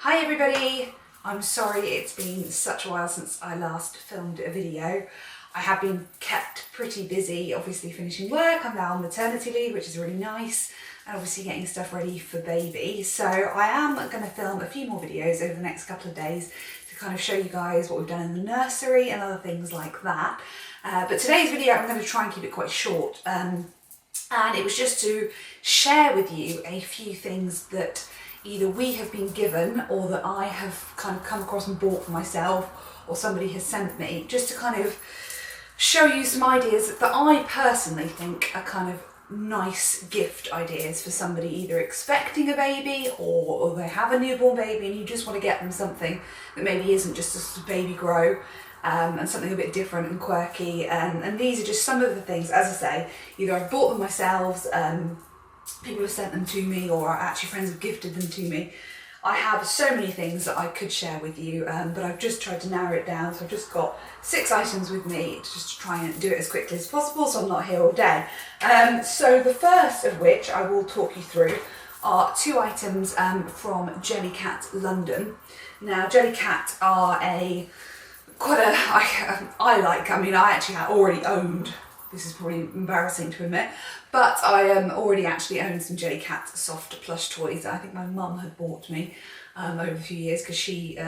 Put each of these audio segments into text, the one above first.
Hi everybody! I'm sorry it's been such a while since I last filmed a video. I have been kept pretty busy, obviously finishing work. I'm now on maternity leave, which is really nice, and obviously getting stuff ready for baby. So I am going to film a few more videos over the next couple of days to kind of show you guys what we've done in the nursery and other things like that. But today's video I'm going to try and keep it quite short. And it was just to share with you a few things that either we have been given or that I have kind of come across and bought for myself or somebody has sent me, just to kind of show you some ideas that I personally think are kind of nice gift ideas for somebody either expecting a baby or they have a newborn baby and you just want to get them something that maybe isn't just a baby grow. And something a bit different and quirky, and these are just some of the things, as I say, either I've bought them myself, people have sent them to me, or actually friends have gifted them to me. I have so many things that I could share with you, but I've just tried to narrow it down, so I've just got 6 items with me just to try and do it as quickly as possible so I'm not here all day. So the first of which I will talk you through are 2 items from Jellycat London. Now Jellycat are I actually already owned, this is probably embarrassing to admit, but I already actually owned some Jellycat soft plush toys that I think my mum had bought me over a few years because she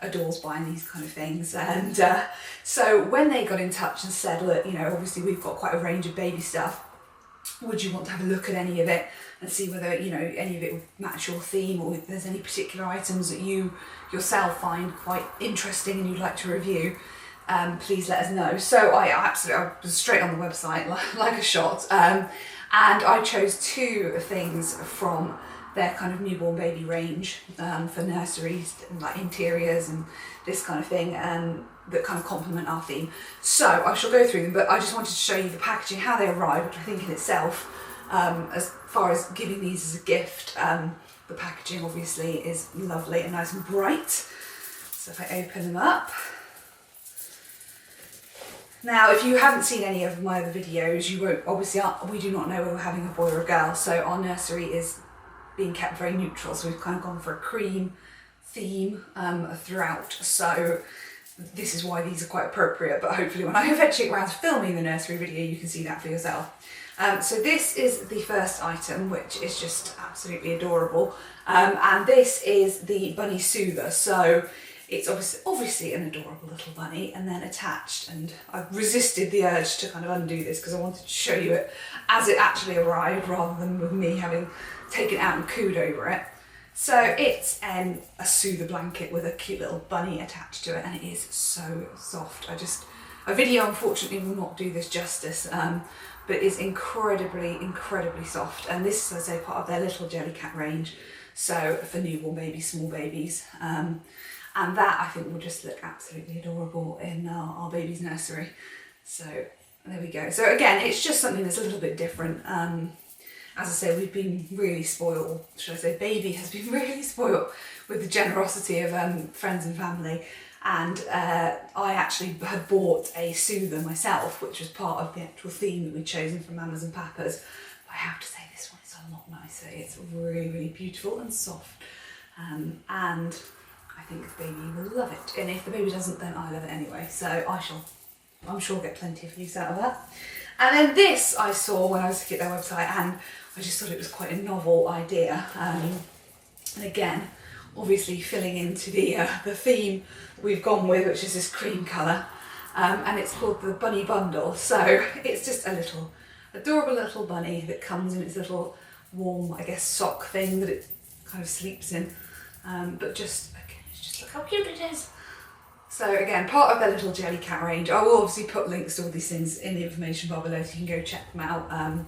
adores buying these kind of things. And so when they got in touch and said, look, you know, obviously we've got quite a range of baby stuff, would you want to have a look at any of it and see whether, you know, any of it would match your theme, or if there's any particular items that you yourself find quite interesting and you'd like to review, please let us know. So I was straight on the website like a shot, and I chose 2 things from their kind of newborn baby range for nurseries, like interiors and this kind of thing, that kind of complement our theme. So I shall go through them, but I just wanted to show you the packaging, how they arrived, which I think in itself, as far as giving these as a gift, the packaging obviously is lovely and nice and bright. So if I open them up. Now, if you haven't seen any of my other videos, you won't, obviously we do not know whether we're having a boy or a girl, so our nursery is being kept very neutral, so we've kind of gone for a cream theme throughout. So this is why these are quite appropriate, but hopefully when I eventually get around to filming the nursery video, you can see that for yourself. So this is the first item, which is just absolutely adorable. And this is the bunny soother. So it's obviously an adorable little bunny, and then attached, and I've resisted the urge to kind of undo this because I wanted to show you it as it actually arrived rather than with me having taken it out and cooed over it. So it's a soother blanket with a cute little bunny attached to it, and it is so soft. A video unfortunately will not do this justice, but it's incredibly soft. And this is, as I say, part of their little Jellycat range, so for newborn babies, small babies. And that I think will just look absolutely adorable in our baby's nursery. So there we go. So again, it's just something that's a little bit different. As I say, we've been really spoiled, should I say, baby has been really spoiled with the generosity of friends and family. And I actually had bought a soother myself, which was part of the actual theme that we'd chosen from Mamas and Papas. But I have to say this one is a lot nicer. It's really beautiful and soft. And I think the baby will love it. And if the baby doesn't, then I love it anyway. So I'm sure get plenty of use out of that. And then this I saw when I was looking at their website, and I just thought it was quite a novel idea. And again, obviously filling into the theme we've gone with, which is this cream colour. And it's called the Bunny Bundle. So it's just a little adorable little bunny that comes in its little warm, I guess, sock thing that it kind of sleeps in. But just look how cute it is. So again, part of their little Jellycat range. I will obviously put links to all these things in the information bar below so you can go check them out.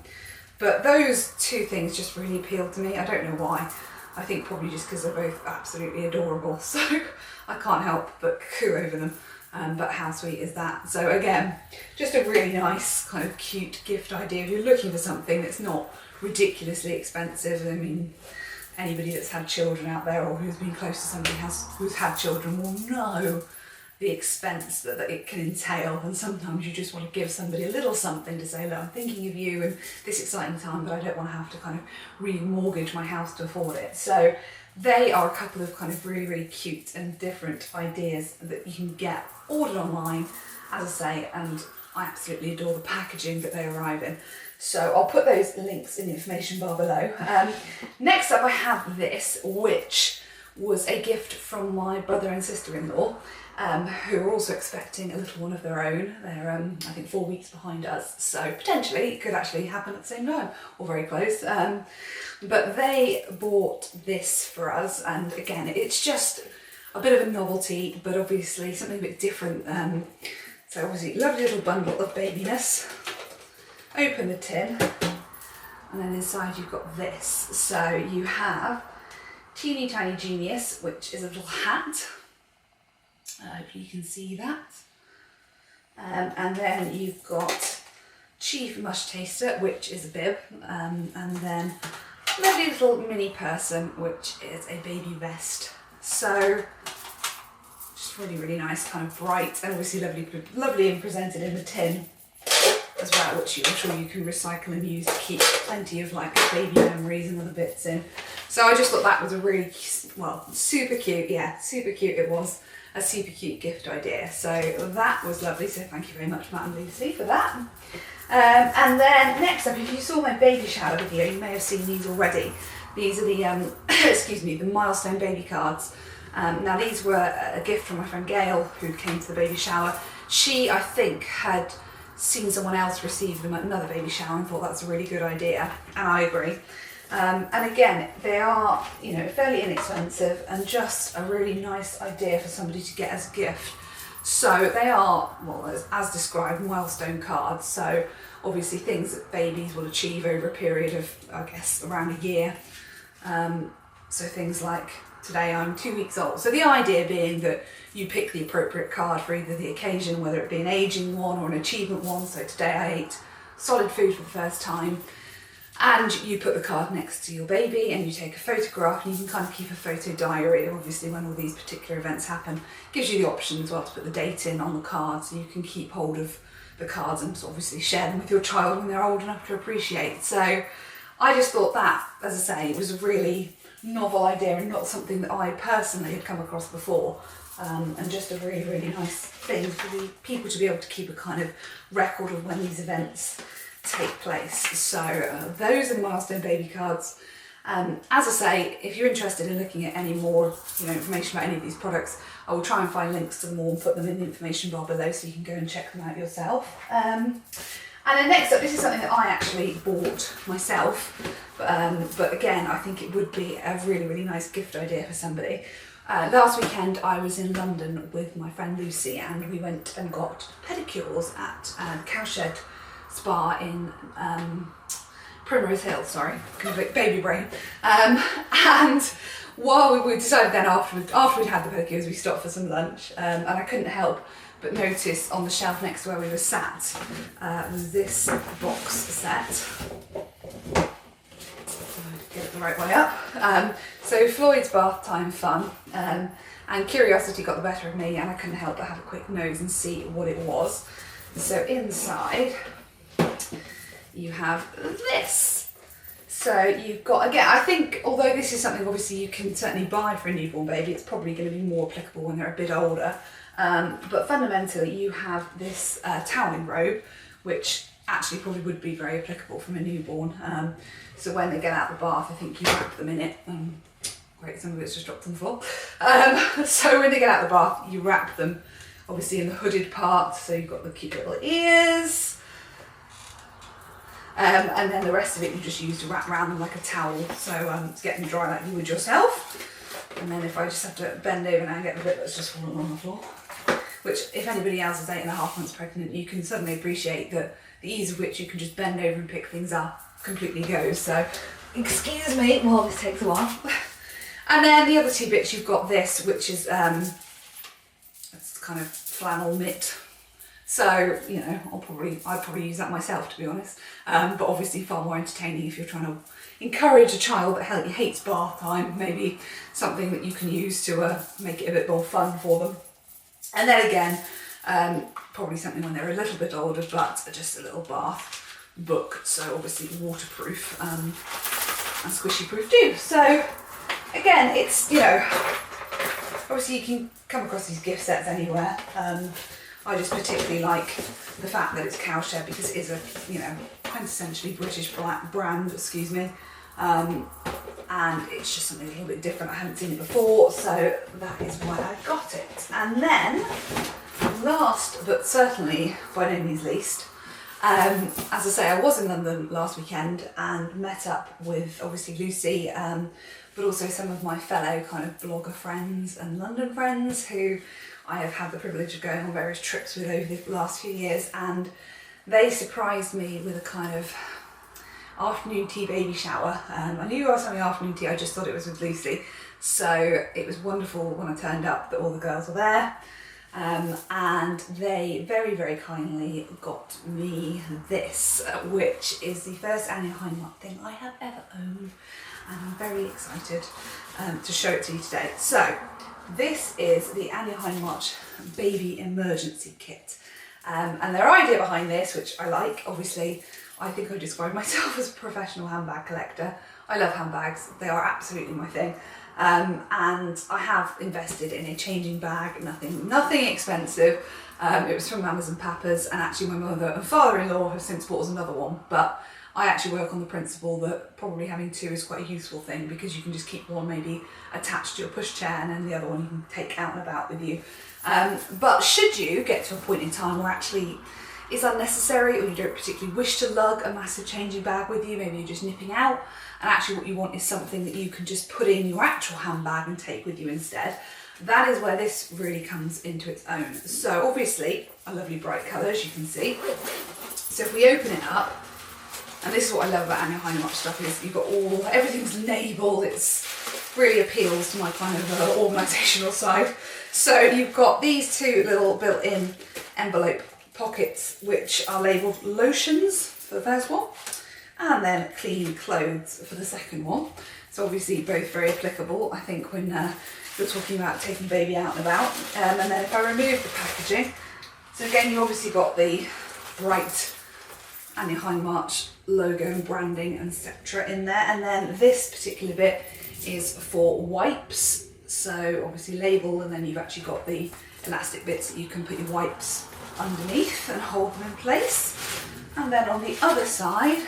But those 2 things just really appealed to me. I don't know why. I think probably just because they're both absolutely adorable. So I can't help but coo over them. But how sweet is that? So again, just a really nice kind of cute gift idea. If you're looking for something that's not ridiculously expensive, I mean, anybody that's had children out there or who's been close to somebody who's had children will know the expense that it can entail, and sometimes you just want to give somebody a little something to say, look, I'm thinking of you in this exciting time, but I don't want to have to kind of remortgage my house to afford it. So they are a couple of kind of really, really cute and different ideas that you can get ordered online, as I say, and I absolutely adore the packaging that they arrive in. So I'll put those links in the information bar below. Next up I have this, which was a gift from my brother and sister-in-law, who are also expecting a little one of their own. They're, I think, 4 weeks behind us, so potentially it could actually happen at the same time, or very close. But they bought this for us, and again, it's just a bit of a novelty, but obviously something a bit different. So obviously, lovely little bundle of babiness. Open the tin, and then inside you've got this. So you have Teeny Tiny Genius, which is a little hat. Hopefully you can see that. And then you've got Chief Mush Taster, which is a bib. And then lovely little mini person, which is a baby vest. So just really, really nice, kind of bright, and obviously lovely and presented in the tin as well, which I'm sure you can recycle and use to keep plenty of like baby memories and other bits in. So I just thought that was a really, well, super cute. Yeah, super cute. It was a super cute gift idea. So that was lovely. So thank you very much, Matt and Lucy, for that. And then next up, if you saw my baby shower video, you may have seen these already. These are the, excuse me, the Milestone baby cards. Now these were a gift from my friend Gail, who came to the baby shower. She, I think, had seen someone else receive them at another baby shower and thought that's a really good idea, and I agree. And again, they are, you know, fairly inexpensive and just a really nice idea for somebody to get as a gift. So they are, well, as described, milestone cards. So obviously things that babies will achieve over a period of, I guess, around a year. So things like, today I'm 2 weeks old. So the idea being that you pick the appropriate card for either the occasion, whether it be an aging one or an achievement one. So today I ate solid food for the first time. And you put the card next to your baby and you take a photograph, and you can kind of keep a photo diary, obviously, when all these particular events happen. Gives you the option as well to put the date in on the card, so you can keep hold of the cards and obviously share them with your child when they're old enough to appreciate. So I just thought that, as I say, it was a really novel idea and not something that I personally had come across before. And just a really, really nice thing for the people to be able to keep a kind of record of when these events take place. So those are the Milestone baby cards. As I say, if you're interested in looking at any more, you know, information about any of these products, I will try and find links to them all and put them in the information bar below so you can go and check them out yourself. And then next up, this is something that I actually bought myself, but again, I think it would be a really, really nice gift idea for somebody. Last weekend I was in London with my friend Lucy, and we went and got pedicures at Cowshed Spa in Primrose Hill, sorry, baby brain. And while we decided then after we'd had the pedicures, we stopped for some lunch, and I couldn't help but notice on the shelf next to where we were sat was this box set. Get it the right way up. So Floyd's bath time fun, and curiosity got the better of me, and I couldn't help but have a quick nose and see what it was. So inside you have this. So you've got, again, I think, although this is something obviously you can certainly buy for a newborn baby, it's probably going to be more applicable when they're a bit older. But fundamentally you have this toweling robe, which actually probably would be very applicable from a newborn. So when they get out of the bath, I think you wrap them in it. Great, some of it's just dropped on the floor. So when they get out of the bath, you wrap them obviously in the hooded part, so you've got the cute little ears. And then the rest of it you just use to wrap around them like a towel, so to get them dry like you would yourself. And then if I just have to bend over now and get the bit that's just fallen on the floor, which if anybody else is 8.5 months pregnant, you can suddenly appreciate that the ease of which you can just bend over and pick things up completely goes. So excuse me while this takes a while. And then the other two bits, you've got this, which is it's kind of flannel knit. So, you know, I'd probably use that myself, to be honest. But obviously far more entertaining if you're trying to encourage a child that hates bath time, maybe something that you can use to make it a bit more fun for them. And then again, probably something when they're a little bit older, but just a little bath book, so obviously waterproof and squishy proof too. So again, it's, you know, obviously you can come across these gift sets anywhere. I just particularly like the fact that it's Cowshed because it is a, you know, quintessentially British brand, excuse me. And it's just something a little bit different. I haven't seen it before, so that is why I got it. And then, last but certainly by no means least, as I say, I was in London last weekend and met up with obviously Lucy, but also some of my fellow kind of blogger friends and London friends who I have had the privilege of going on various trips with over the last few years, and they surprised me with a kind of afternoon tea baby shower. I knew I was having afternoon tea, I just thought it was with Lucy, so it was wonderful when I turned up that all the girls were there. And they very, very kindly got me this, which is the first Anya Hindmarch thing I have ever owned, and I'm very excited to show it to you today. So this is the Anya Hindmarch Baby Emergency Kit, and their idea behind this, which I like, obviously I think I describe myself as a professional handbag collector. I love handbags, they are absolutely my thing. And I have invested in a changing bag, nothing expensive. It was from Mamas and Papas, and actually my mother and father-in-law have since bought us another one, but I actually work on the principle that probably having two is quite a useful thing, because you can just keep one maybe attached to your pushchair and then the other one you can take out and about with you. But should you get to a point in time where actually it's unnecessary, or you don't particularly wish to lug a massive changing bag with you, maybe you're just nipping out, and actually what you want is something that you can just put in your actual handbag and take with you instead, that is where this really comes into its own. So obviously a lovely bright colour, as you can see. So if we open it up, and this is what I love about Anya Hindmarch stuff, is you've got everything's labelled, it's really appeals to my kind of organisational side. So you've got these two little built-in envelope pockets which are labelled lotions for the first one, and then clean clothes for the second one. So obviously both very applicable, I think, when you're talking about taking baby out and about. And then if I remove the packaging, so again you obviously got the bright Anya Hindmarch logo and branding and etc. in there, and then this particular bit is for wipes, so obviously label, and then you've actually got the elastic bits that you can put your wipes underneath and hold them in place. And then on the other side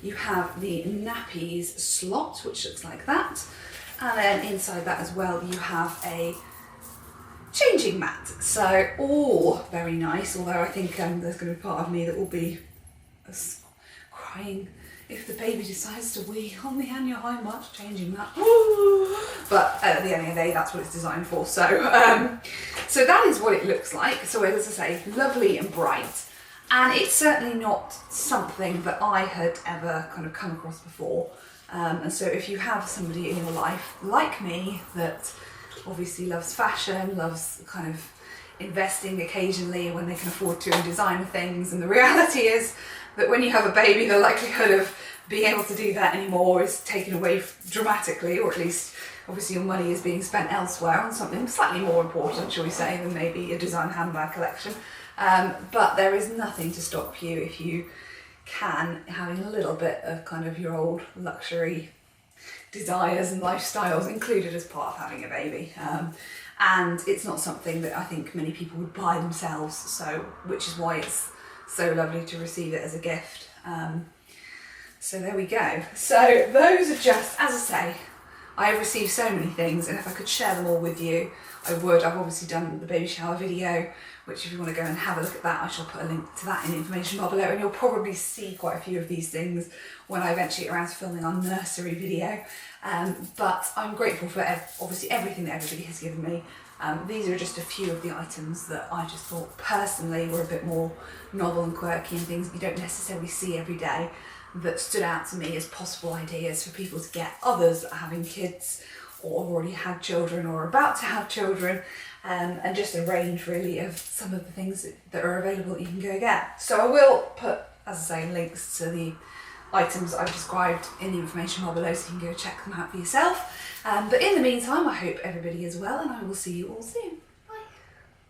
you have the nappies slot, which looks like that, and then inside that as well you have a changing mat. So all very nice, although I think there's going to be part of me that will be crying if the baby decides to wee on the Anya Hindmarch changing mat. Woo! But at the end of the day, that's what it's designed for. So, so that is what it looks like. So as I say, lovely and bright. And it's certainly not something that I had ever kind of come across before. And so if you have somebody in your life like me that obviously loves fashion, loves kind of investing occasionally when they can afford to in designer things, and the reality is that when you have a baby, the likelihood of being able to do that anymore is taken away dramatically, or at least obviously your money is being spent elsewhere on something slightly more important, shall we say, than maybe a design handbag collection. But there is nothing to stop you, if you can, having a little bit of kind of your old luxury desires and lifestyles included as part of having a baby. And it's not something that I think many people would buy themselves, so which is why it's so lovely to receive it as a gift. So there we go. So those are just, as I say, I have received so many things, and if I could share them all with you, I would. I've obviously done the baby shower video, which if you want to go and have a look at that, I shall put a link to that in the information bar below, and you'll probably see quite a few of these things when I eventually get around to filming our nursery video. But I'm grateful for obviously everything that everybody has given me. These are just a few of the items that I just thought personally were a bit more novel and quirky, and things you don't necessarily see every day, that stood out to me as possible ideas for people to get, others that are having kids or already had children or are about to have children, and just a range really of some of the things that are available that you can go get. So I will put, as I say, links to the items that I've described in the information bar below, so you can go check them out for yourself. But in the meantime, I hope everybody is well, and I will see you all soon.